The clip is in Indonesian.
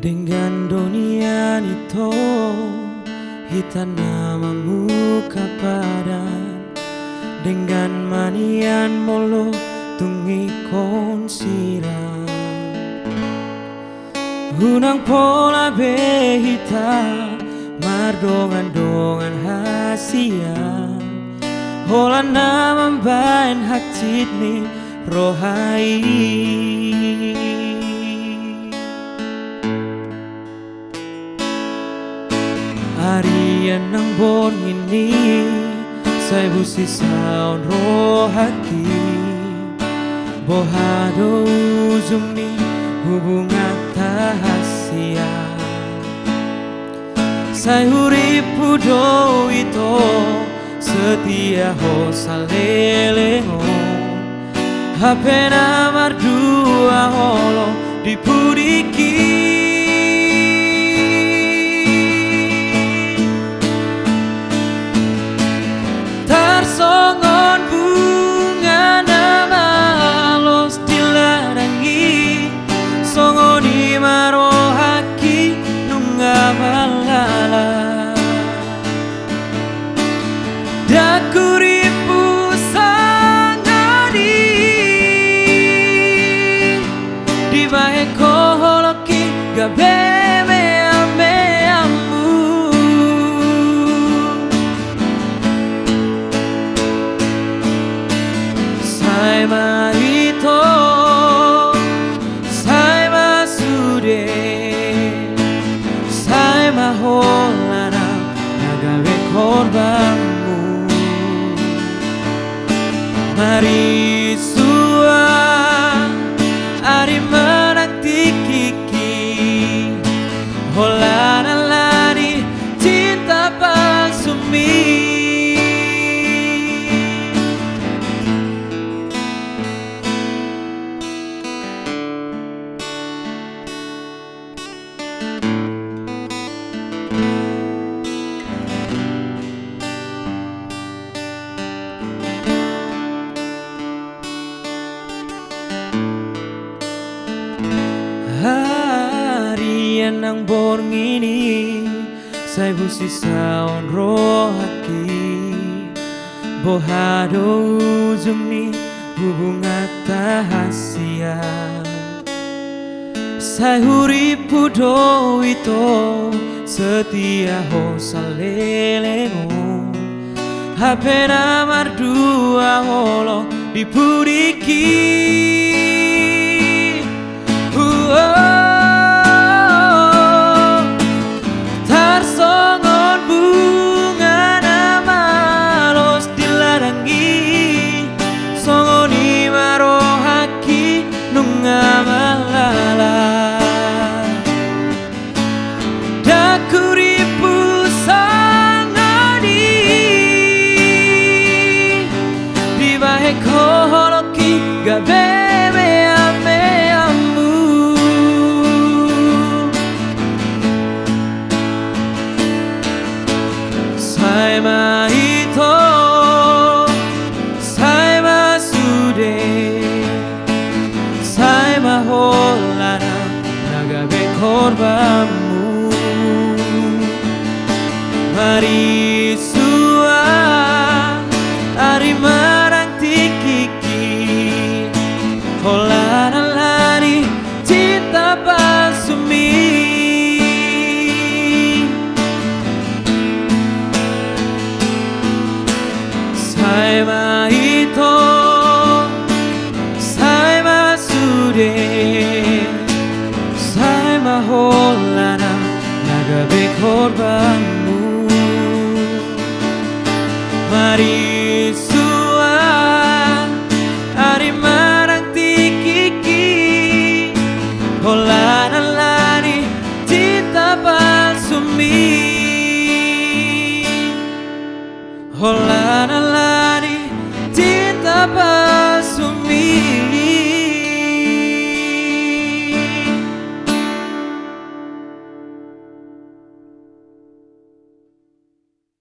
Dengan dunia itu hitan namamu kapadan, dengan manian molo tungi konsiran hunang pola behita mardongan hasian holan namam bain hacit ni rohai. Harian nang bon ini saya busi saun roh hati bohado ujung ni hubungan tahasia saya hurip pudo itu setia ho salelengo hape namar dua holo dipudiki. Songon bunga nama los dilarangi songoni marohaki nunga malala dakuripu sangadi dibahe koholoki gabeme ame amu Saima ito, saima sude, saima holana nagawe korbanmu. Mari sua ari menanti kiki, holana lari cinta palsumi. Harian nang borng ini saya busi saun roh hati bohado ujung ni hubungan tahasia saya hurip pudo itu setia ho salelengo hape namar dua holo dipudiki. Tarsongon bunga nama los dilarangi songoni marohaki nunga malala dakuripu sangadi dibahe koholoki gabeme ame amu Saima ito, saima sude, saima holana nagabe korbanmu. Mari sua ari menanti kiki holana lari cinta palsumi. Saima ito, saima sude, saima holana nagabe korban.